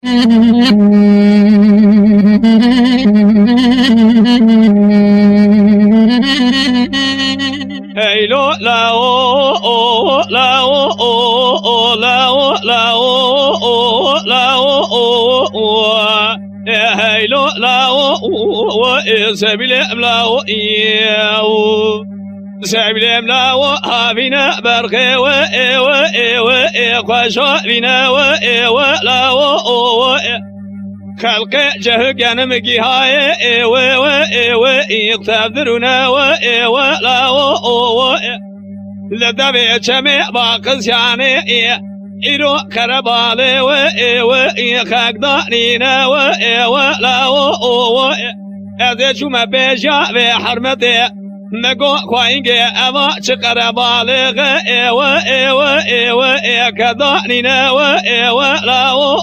Hey lo la o la o la o la o la o hey lo la o سبيل لا o سبيل لا o هابنا برخي و خشوا بنا و لا o خلق جهنم مجي هاي و يقتدرنا و لا و لدبي جميع باقز يعني إيرو كربالي و يخدانينا و لا و هذا شو ما بيجا في حرمتي نقو خوينجي أما شكربالي و كدانينا و لا و